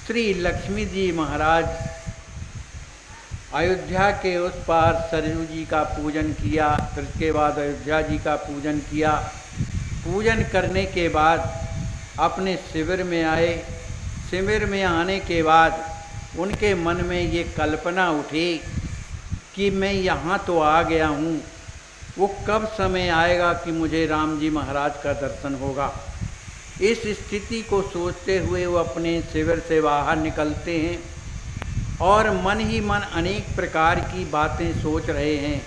श्री लक्ष्मी जी महाराज अयोध्या के उस पार सरयू जी का पूजन किया, फिर उसके बाद अयोध्या जी का पूजन किया। पूजन करने के बाद अपने शिविर में आए। शिविर में आने के बाद उनके मन में ये कल्पना उठी कि मैं यहाँ तो आ गया हूँ, वो कब समय आएगा कि मुझे राम जी महाराज का दर्शन होगा। इस स्थिति को सोचते हुए वो अपने शिविर से बाहर निकलते हैं और मन ही मन अनेक प्रकार की बातें सोच रहे हैं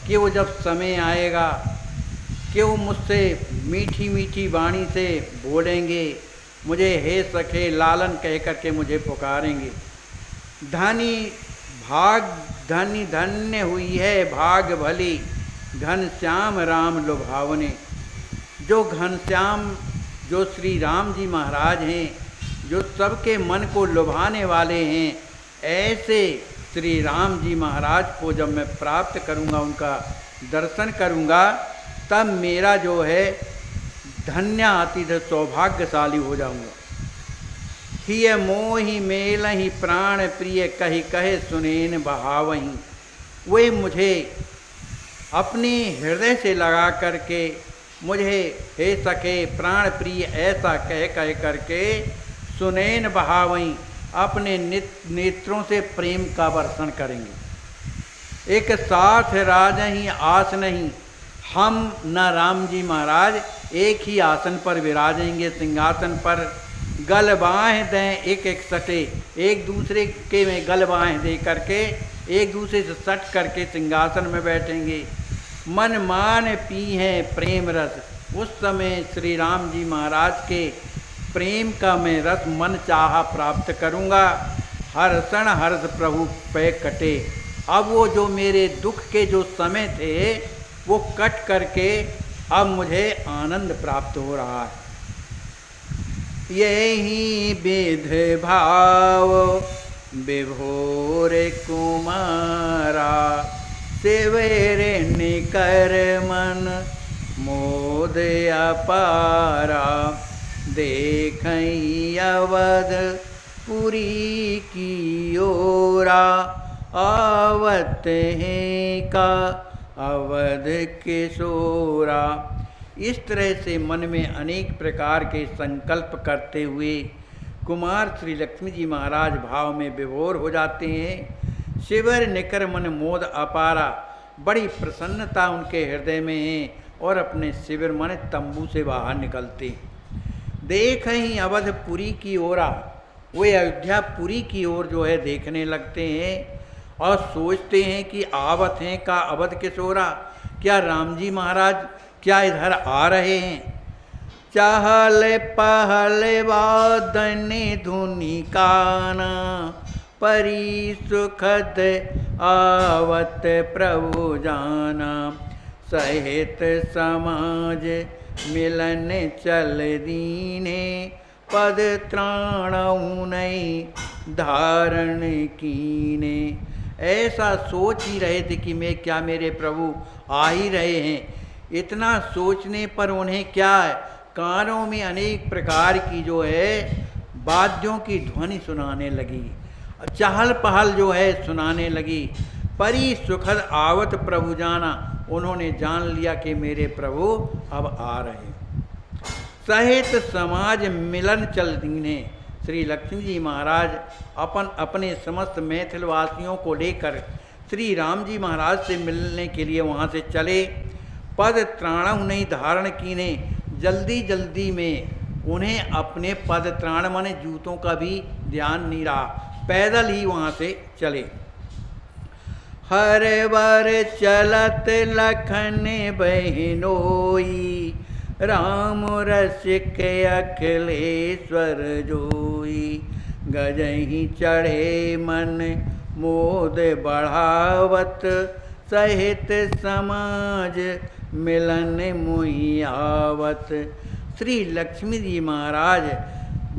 कि वो जब समय आएगा कि वो मुझसे मीठी मीठी वाणी से बोलेंगे, मुझे हे सखे लालन कह करके मुझे पुकारेंगे। धनी धन्य हुई है भाग भली, घनश्याम राम लुभावने। जो घनश्याम जो श्री राम जी महाराज हैं, जो सबके मन को लुभाने वाले हैं, ऐसे श्री राम जी महाराज को जब मैं प्राप्त करूंगा, उनका दर्शन करूंगा, तब मेरा जो है धन्य अतिथ सौभाग्यशाली हो जाऊंगा। हिय मोहि मेल ही प्राण प्रिय कही कहे सुनेन बहावहीं। वे मुझे अपने हृदय से लगा करके मुझे हे सके प्राण प्रिय ऐसा कह करके सुनैन बहावहीं, अपने नेत्रों से प्रेम का वर्षण करेंगे। एक साथ राजहीं आस नहीं, हम न राम जी महाराज एक ही आसन पर विराजेंगे, सिंहासन पर। गल बाहें दें एक एक सटे, एक दूसरे के में गल बाहें दे करके एक दूसरे से सट करके सिंहासन में बैठेंगे। मन मान पी हैं प्रेम रस। उस समय श्री राम जी महाराज के प्रेम का मैं रस मन चाहा प्राप्त करूँगा। हर्षण हर्ष प्रभु पे कटे। अब वो जो मेरे दुख के जो समय थे वो कट करके अब मुझे आनंद प्राप्त हो रहा है। यही विध भाव विभोर कुमारा, सेवेरे निकर मन मोद अपारा। देखई अवध पुरी की ओरा, आवत हैं का अवध किशोरा। इस तरह से मन में अनेक प्रकार के संकल्प करते हुए कुमार श्री लक्ष्मी जी महाराज भाव में विभोर हो जाते हैं। शिविर निकर मन मोद अपारा। बड़ी प्रसन्नता उनके हृदय में है और अपने शिविर मन तंबू से बाहर निकलते। देख ही अवधपुरी की ओरा, वे अयोध्यापुरी की ओर जो है देखने लगते हैं और सोचते हैं कि आवत हैं का अवध किशोरा, क्या राम जी महाराज क्या इधर आ रहे हैं। चहल पहल वादने धुनि काना, परी सुखद आवत प्रभु जाना। सहित समाज मिलन चल दीने, पद त्राणऊ नहीं धारण कीने। ऐसा सोच ही रहे थे कि मैं क्या मेरे प्रभु आ ही रहे हैं। इतना सोचने पर उन्हें क्या है, कानों में अनेक प्रकार की जो है वाद्यों की ध्वनि सुनाने लगी, चहल पहल जो है सुनाने लगी। परी सुखद आवत प्रभु जाना, उन्होंने जान लिया कि मेरे प्रभु अब आ रहे हैं। सहित समाज मिलन चल दीने। श्री लक्ष्मी जी महाराज अपने समस्त मैथिलवासियों को लेकर श्री राम जी महाराज से मिलने के लिए वहाँ से चले। पद त्राण नहीं धारण कीने, जल्दी जल्दी में उन्हें अपने पद त्राण माने जूतों का भी ध्यान नहीं रहा, पैदल ही वहाँ से चले। हर बार चलत लखन बहनोई, राम रसिक अखिलेश्वर जोई। गजही चढ़े मन मोद बढ़ावत, सहित समाज मिलन मुहि आवत। श्री लक्ष्मी जी महाराज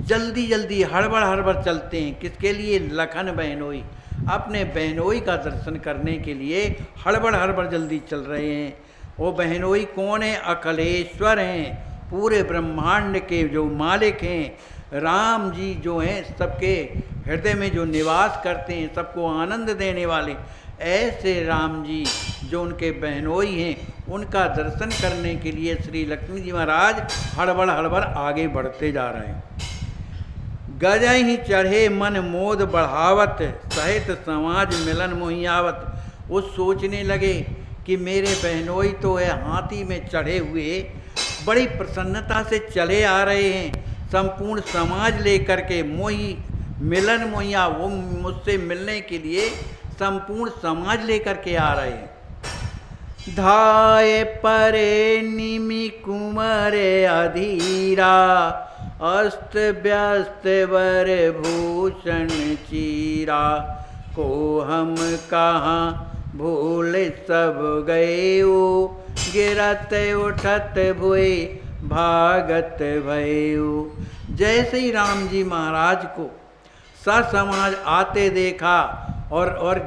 जल्दी जल्दी हड़बड़ हड़बड़ चलते हैं। किसके लिए? लखन बहनोई, अपने बहनोई का दर्शन करने के लिए हड़बड़ हड़बड़ जल्दी चल रहे हैं। वो बहनोई कौन है? अखिलेश्वर हैं, पूरे ब्रह्मांड के जो मालिक हैं, राम जी जो हैं सबके हृदय में जो निवास करते हैं, सबको आनंद देने वाले, ऐसे राम जी जो उनके बहनोई हैं, उनका दर्शन करने के लिए श्री लक्ष्मी जी महाराज हड़बड़ हड़बड़ आगे बढ़ते जा रहे हैं। गजहि चढ़े मन मोद बढ़ावत, सहित समाज मिलन मोहियावत। वो सोचने लगे कि मेरे बहनोई तो है हाथी में चढ़े हुए, बड़ी प्रसन्नता से चले आ रहे हैं, संपूर्ण समाज लेकर के मोही मिलन मोहिया, वो मुझसे मिलने के लिए संपूर्ण समाज लेकर के आ रहे हैं। धाये परे निमि कुमरे अधीरा, अस्त व्यस्त वर भूषण चीरा। को हम कहाँ भूल सब गए, गिरत उठत भुए भागत भयो। जैसे ही राम जी महाराज को ससमाज आते देखा और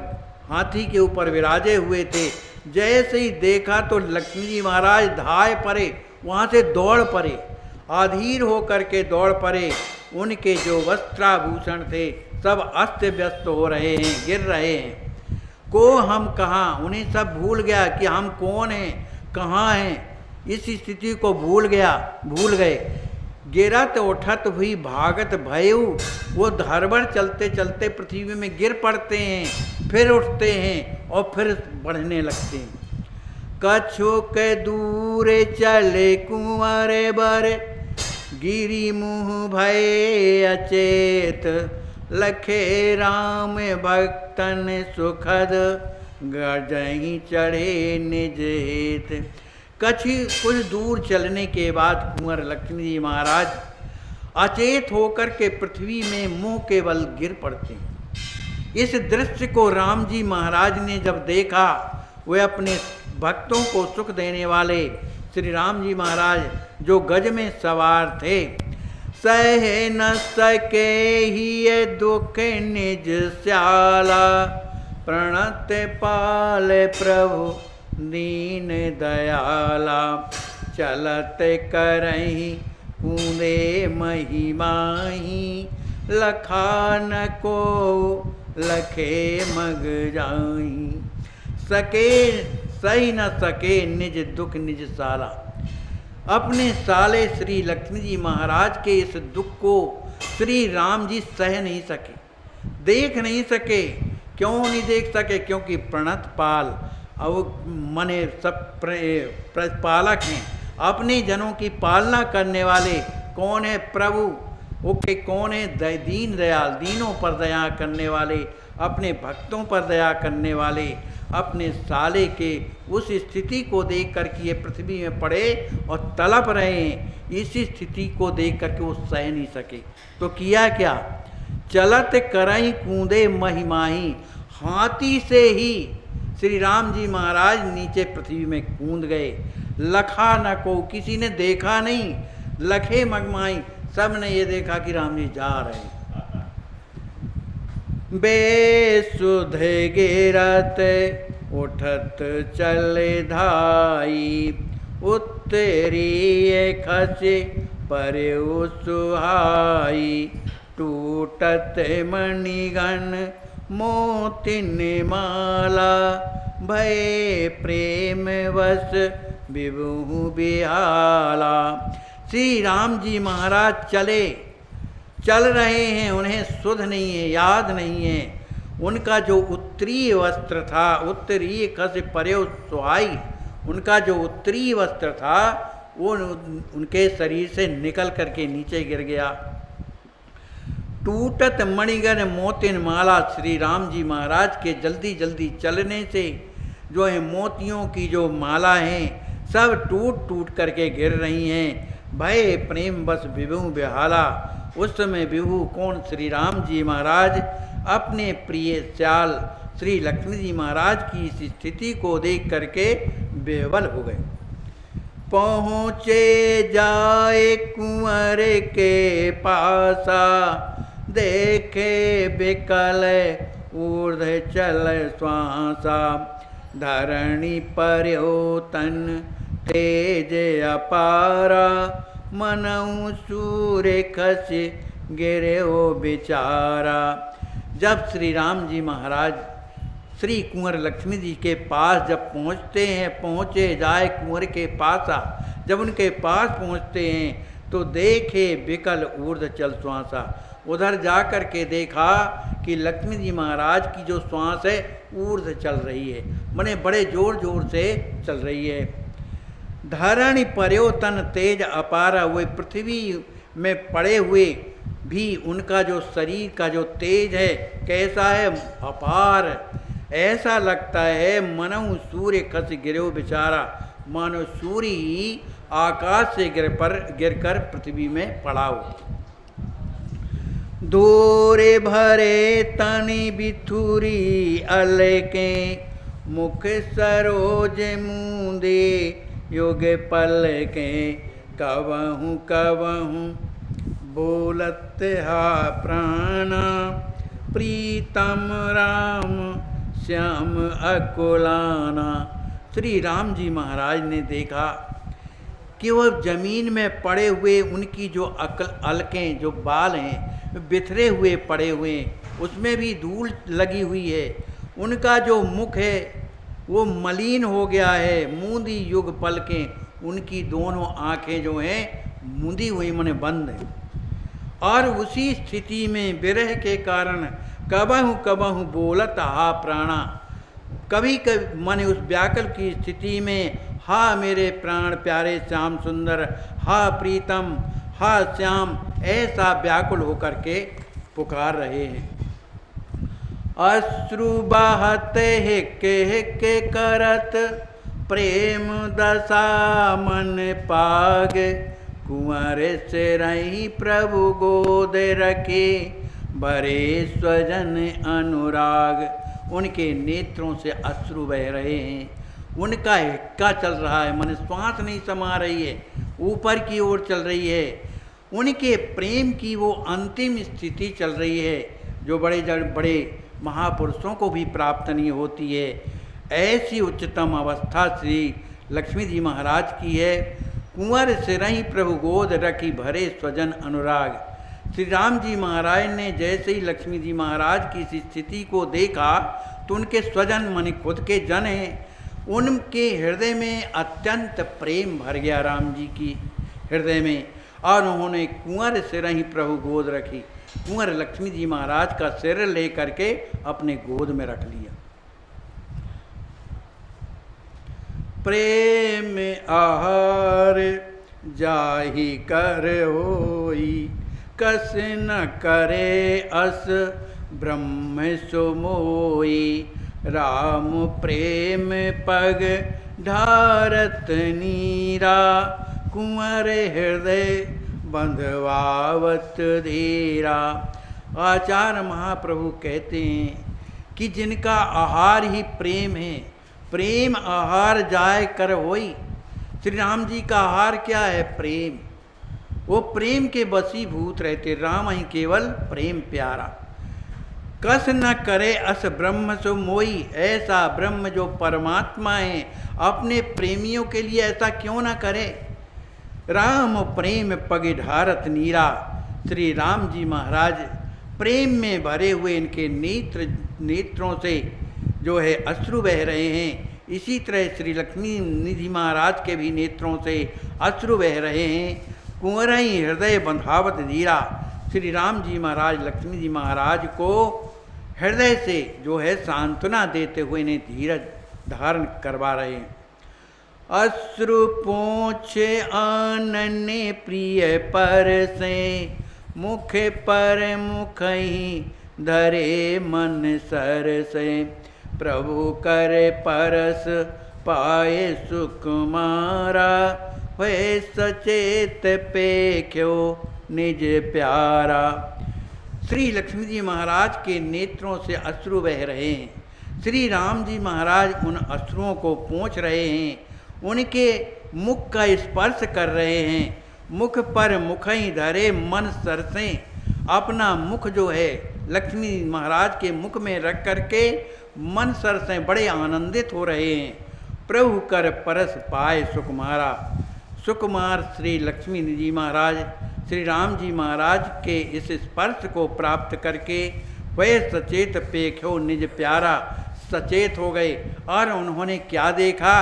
हाथी के ऊपर विराजे हुए थे, जैसे ही देखा तो लक्ष्मी जी महाराज धाय परे, वहाँ से दौड़ पड़े, अधीर होकर के दौड़ पड़े। उनके जो वस्त्राभूषण थे सब अस्त व्यस्त हो रहे हैं, गिर रहे हैं। को हम कहाँ, उन्हें सब भूल गया कि हम कौन हैं, कहाँ हैं, इस स्थिति को भूल गए। गिरत उठत हुई भागत भयउ, वो धड़बड़ चलते चलते पृथ्वी में गिर पड़ते हैं, फिर उठते हैं और फिर बढ़ने लगते हैं। कछु के दूर चले कुंवर बर, गिरी मुँह भय अचेत। लखे राम भक्तन सुखद, गजहि चढ़े निज हित। कुछ दूर चलने के बाद कुंवर लक्ष्मी जी महाराज अचेत होकर के पृथ्वी में मुंह के बल गिर पड़ते हैं। इस दृश्य को राम जी महाराज ने जब देखा, वे अपने भक्तों को सुख देने वाले श्री राम जी महाराज जो गज में सवार थे, सह न सके ही दुख निज स्याला। प्रणत पाल प्रभु दीन दयाला, चलत करहि कूदे महिमाही। लखान को लखे मग जाई, सके सही न सके निज दुख निज साला। अपने साले श्री लक्ष्मी जी महाराज के इस दुख को श्री राम जी सह नहीं सके, देख नहीं सके। क्यों नहीं देख सके? क्योंकि प्रणत पाल, अब मने सब पालक हैं, अपने जनों की पालना करने वाले कौन है? प्रभु। ओके, कौन है? दीन दयाल, दीनों पर दया करने वाले, अपने भक्तों पर दया करने वाले। अपने साले के उस स्थिति को देख कर के ये पृथ्वी में पड़े और तड़प रहे हैं, इसी स्थिति को देख कर के वो सह नहीं सके। तो किया क्या? चलत करई कूदे महिमाही, हाथी से ही श्री राम जी महाराज नीचे पृथ्वी में कूद गए। लखा न को, किसी ने देखा नहीं। लखे मगमाई, सब ने ये देखा कि राम जी जा रहे हैं। बेसुध गिरत उठत चले धाई, उत्तरी खसे परे सुहाई। टूटत मणिगण मोतिन माला, भय प्रेम वश विभु बिहाला। श्री राम जी महाराज चल रहे हैं, उन्हें सुध नहीं है, याद नहीं है। उनका जो उत्तरीय वस्त्र था, उत्तरीय खस पर्यो सुहाई, उनका जो उत्तरीय वस्त्र था वो उनके शरीर से निकल करके नीचे गिर गया। टूटत मणिगण मोतिन माला, श्री राम जी महाराज के जल्दी जल्दी चलने से जो है मोतियों की जो माला हैं सब टूट टूट करके गिर रही हैं। भय प्रेम बस विभु बिहाला, उस समय विभु कौन? श्री राम जी महाराज अपने प्रिय श्याल श्री लक्ष्मी जी महाराज की इस स्थिति को देख करके बेवल हो गए। पहुँचे जाए कुंवर के पासा, देखे बिकल ऊर्ध चल श्वासा। धरणी पर्यो तन तेज अपारा, मनऊ सूर्य खस गिरे ओ बेचारा। जब श्री राम जी महाराज श्री कुंवर लक्ष्मी जी के पास जब पहुँचते हैं, पहुँचे जाए कुंवर के पास जब उनके पास पहुँचते हैं तो देखे विकल ऊर्ध्व चल श्वासा। उधर जा कर के देखा कि लक्ष्मी जी महाराज की जो श्वास है ऊर्ध्व चल रही है, माने बड़े जोर जोर से चल रही है। धरणि पर्यो तन तेज अपारा, हुए पृथ्वी में पड़े हुए भी उनका जो शरीर का जो तेज है कैसा है, अपार। ऐसा लगता है मनहु सूर्य खस गिरो बेचारा, मानो सूर्य ही आकाश से गिरकर पृथ्वी में पड़ा हो। दोरे भरे तनि बिथुरी अलके, मुख सरोज मुंदे योग पलके। कवहूँ कवहूँ बोलत हा प्राणा, प्रीतम राम श्याम अकुलाना। श्री राम जी महाराज ने देखा कि वह जमीन में पड़े हुए उनकी जो अलकें जो बाल हैं बिखरे हुए पड़े हुए हैं, उसमें भी धूल लगी हुई है। उनका जो मुख है वो मलिन हो गया है, मूंदी युग पलकें, उनकी दोनों आँखें जो हैं मूंदी हुई माने बंद है। और उसी स्थिति में विरह के कारण कबहु कबहु बोलत हा प्राणा, कभी कभी माने उस व्याकुल की स्थिति में हा मेरे प्राण प्यारे श्याम सुंदर, हा प्रीतम, हा श्याम, ऐसा व्याकुल होकर के पुकार रहे हैं। अश्रु बहते हिक्के हिक्के करत, प्रेम दशा मन पाग। कुंवर से रही प्रभु गोद रखे, भरे स्वजन अनुराग। उनके नेत्रों से अश्रु बह रहे हैं, उनका हिक्का चल रहा है, मन श्वास नहीं समा रही है, ऊपर की ओर चल रही है। उनके प्रेम की वो अंतिम स्थिति चल रही है जो बड़े महापुरुषों को भी प्राप्त नहीं होती है। ऐसी उच्चतम अवस्था श्री लक्ष्मी जी महाराज की है। कुंवर सिरहि प्रभु गोद रखी, भरे स्वजन अनुराग। श्री राम जी महाराज ने जैसे ही लक्ष्मी जी महाराज की इस स्थिति को देखा तो उनके स्वजन माने खुद के जन हैं, उनके हृदय में अत्यंत प्रेम भर गया राम जी की हृदय में, और उन्होंने कुंवर सिरहि प्रभु गोद रखी, कुंवर लक्ष्मी जी महाराज का सिर ले करके अपने गोद में रख लिया। प्रेम आहार जाहि कर होई, कस न करे अस ब्रह्म सुमोई। राम प्रेम पग ढारत नीरा, कुंवर हृदय बंधवावत धीरा। आचार्य महाप्रभु कहते हैं कि जिनका आहार ही प्रेम है, प्रेम आहार जाय कर होई। श्री राम जी का आहार क्या है? प्रेम। वो प्रेम के वशीभूत रहते, राम ही केवल प्रेम प्यारा। कस न करे अस ब्रह्म सो मोई, ऐसा ब्रह्म जो परमात्मा है अपने प्रेमियों के लिए ऐसा क्यों ना करे। राम प्रेम पग ढारत नीरा, श्री राम जी महाराज प्रेम में भरे हुए इनके नेत्रों से जो है अश्रु बह रहे हैं। इसी तरह श्री लक्ष्मी निधि महाराज के भी नेत्रों से अश्रु बह रहे हैं। कुंवरई हृदय बंधावत धीरा, श्री राम जी महाराज लक्ष्मी जी महाराज को हृदय से जो है सांत्वना देते हुए इन्हें धीरज धारण करवा रहे हैं। अश्रु पोंछे आनन्य प्रिय पर से, मुख पर मुख ही धरे मन सर से। प्रभु करे परस पाए सुकुमारा, हुए सचेत पेख्यो निज प्यारा। श्री लक्ष्मी जी महाराज के नेत्रों से अश्रु बह रहे हैं। श्री राम जी महाराज उन अश्रुओं को पोंछ रहे हैं, उनके मुख का स्पर्श कर रहे हैं। मुख पर मुख ही धरे मन सरसे, अपना मुख जो है लक्ष्मी महाराज के मुख में रख करके मन सरसे बड़े आनंदित हो रहे हैं। प्रभु कर परस पाए सुकुमारा, सुकुमार श्री लक्ष्मी जी महाराज श्री राम जी महाराज के इस स्पर्श को प्राप्त करके वह सचेत पेख्यो निज प्यारा, सचेत हो गए और उन्होंने क्या देखा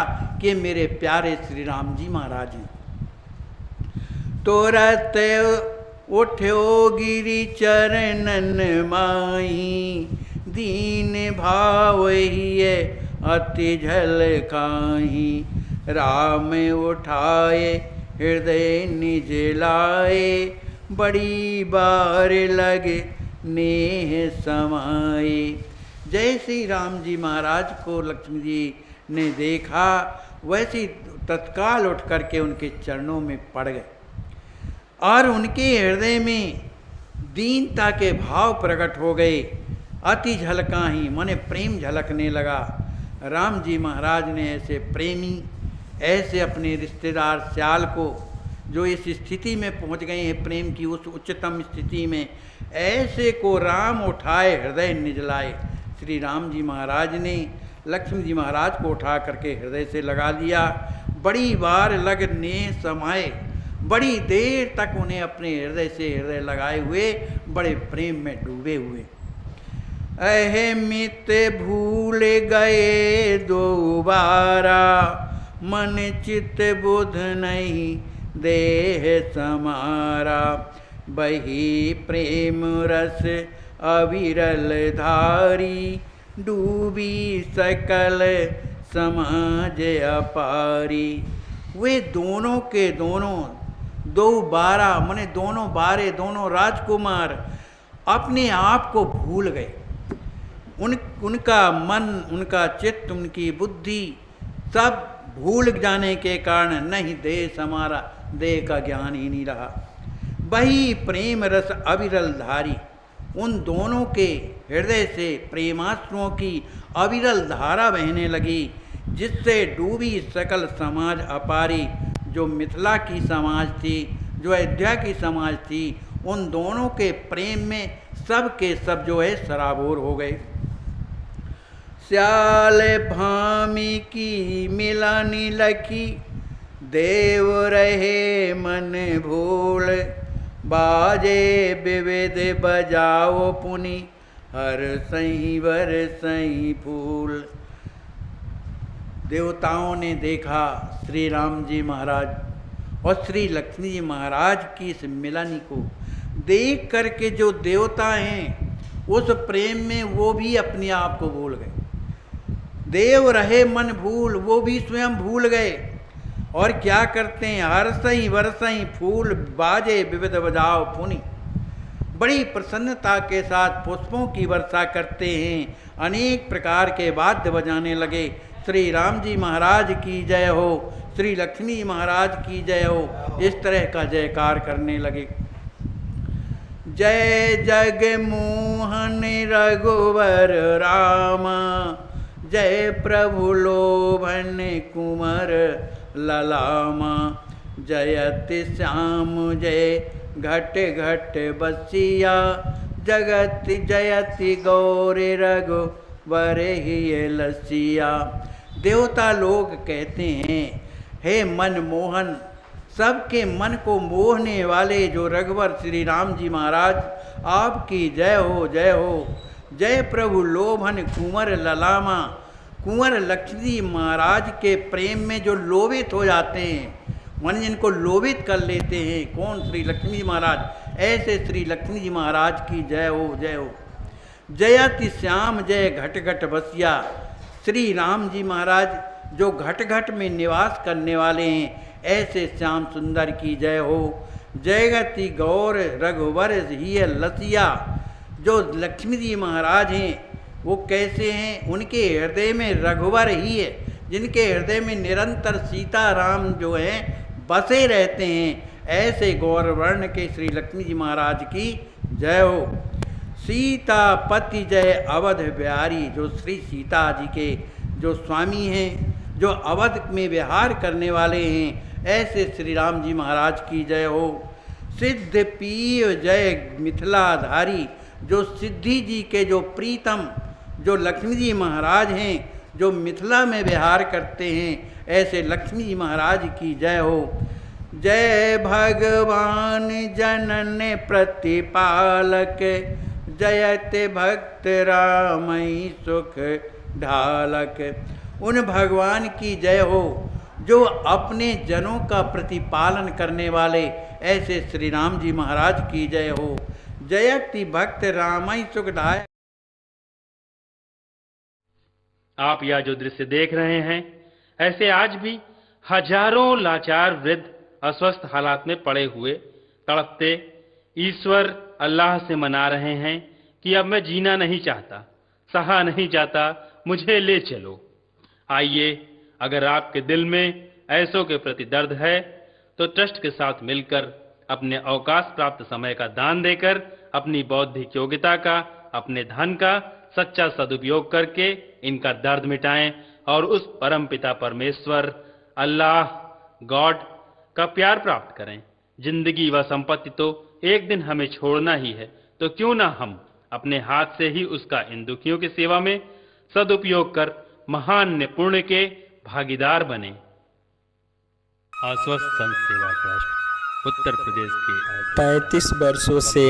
कि मेरे प्यारे श्री राम जी महाराज हैं। तुरत उठ्यो गिरि चरणन माही, दीन भाव हिय अति झलकाही। राम उठाए हृदय निज लाए, बड़ी बार लगे नेह समाए। जय श्री राम जी महाराज को लक्ष्मी जी ने देखा, वैसे तत्काल उठ करके उनके चरणों में पड़ गए और उनके हृदय में दीनता के भाव प्रकट हो गए। अति झलकाही माने प्रेम झलकने लगा। राम जी महाराज ने ऐसे प्रेमी, ऐसे अपने रिश्तेदार श्याल को, जो इस स्थिति में पहुंच गए हैं प्रेम की उस उच्चतम स्थिति में, ऐसे को राम उठाए हृदय निज लाए। श्री राम जी महाराज ने लक्ष्मी जी महाराज को उठा करके हृदय से लगा लिया। बड़ी बार लगने समाए, बड़ी देर तक उन्हें अपने हृदय से हृदय लगाए हुए बड़े प्रेम में डूबे हुए। अहमित भूल गए दोबारा, मन चित बुध नहीं देह समारा। बही प्रेम रस अविरल धारी, डूबी सकल समाज अपारी। वे दोनों के दोनों, दो बारा माने दोनों बारे, दोनों राजकुमार अपने आप को भूल गए। उनका मन, उनका चित्त, उनकी बुद्धि सब भूल जाने के कारण नहीं देह समारा, देह का ज्ञान ही नहीं रहा। वही प्रेम रस अविरल धारी, उन दोनों के हृदय से प्रेमाश्रुओं की अविरल धारा बहने लगी, जिससे डूबी सकल समाज अपारी। जो मिथिला की समाज थी, जो अयोध्या की समाज थी, उन दोनों के प्रेम में सब के सब जो है सराबोर हो गए। श्याल भामी की मिलानी लखी, देव रहे मन भूल। बाजे विविध बजाओ पुनि, हर सही वर सही फूल। देवताओं ने देखा श्री राम जी महाराज और श्री लक्ष्मी जी महाराज की इस मिलानी को देख करके, जो देवता हैं उस प्रेम में वो भी अपने आप को भूल गए। देव रहे मन भूल, वो भी स्वयं भूल गए। और क्या करते हैं, हरसई वरसई फूल बाजे विविध बजाओ पुनि। बड़ी प्रसन्नता के साथ पुष्पों की वर्षा करते हैं, अनेक प्रकार के वाद्य बजाने लगे। श्री राम जी महाराज की जय हो, श्री लक्ष्मी महाराज की जय हो, इस तरह का जयकार करने लगे। जय जग मोहन रघुवर रामा, जय प्रभु लोभन कुंवर ललामा। जयति श्याम जय घट घट बसिया, जगत जयति गौरी रघुवर ही लसिया। देवता लोग कहते हैं, हे मन मोहन, सबके मन को मोहने वाले जो रघुवर श्री राम जी महाराज, आपकी जय हो, जय हो। जय प्रभु लोभन कुंवर ललामा। कुंवर लक्ष्मी महाराज के प्रेम में जो लोभित हो जाते हैं, मन जिनको लोभित कर लेते हैं, कौन? श्री लक्ष्मी महाराज। ऐसे श्री लक्ष्मी जी महाराज की जय हो, जय हो। जयति श्याम जय घट घट बसिया। श्री राम जी महाराज जो घट घट में निवास करने वाले हैं, ऐसे श्याम सुंदर की जय हो। जयगति गौर रघुवर ही लसिया। जो लक्ष्मी जी महाराज हैं वो कैसे हैं? उनके हृदय में रघुवर ही है, जिनके हृदय में निरंतर सीता राम जो हैं बसे रहते हैं। ऐसे गौर वर्ण के श्री लक्ष्मी जी महाराज की जय हो। सीता पति जय अवध बिहारी। जो श्री सीता जी के जो स्वामी हैं, जो अवध में विहार करने वाले हैं, ऐसे श्री राम जी महाराज की जय हो। सिद्ध पीय जय मिथिलाधारी। जो सिद्धि जी के जो प्रीतम जो लक्ष्मी जी महाराज हैं, जो मिथिला में विहार करते हैं, ऐसे लक्ष्मी जी महाराज की जय हो। जय भगवान जनन प्रतिपालक, जयते भक्त रामई सुख ढालक। उन भगवान की जय हो जो अपने जनों का प्रतिपालन करने वाले, ऐसे श्री राम जी महाराज की जय हो। जयति भक्त रामई सुख ढालक। आप यह जो दृश्य देख रहे हैं, ऐसे आज भी हजारों लाचार वृद्ध अस्वस्थ हालात में पड़े हुए तड़पते ईश्वर अल्लाह से मना रहे हैं कि अब मैं जीना नहीं चाहता, सहा नहीं जाता, मुझे ले चलो। आइए, अगर आपके दिल में ऐसों के प्रति दर्द है तो ट्रस्ट के साथ मिलकर अपने अवकाश प्राप्त समय का दान देकर अपनी बौद्धिक योग्यता का, अपने धन का सच्चा सदुपयोग करके इनका दर्द मिटाएं और उस परम पिता परमेश्वर अल्लाह गॉड का प्यार प्राप्त करें। जिंदगी व संपत्ति तो एक दिन हमें छोड़ना ही है, तो क्यों ना हम अपने हाथ से ही उसका इन दुखियों की सेवा में सदुपयोग कर महान पुण्य के भागीदार बने। आश्वस्त संत सेवा ट्रस्ट उत्तर प्रदेश के 35 वर्षों से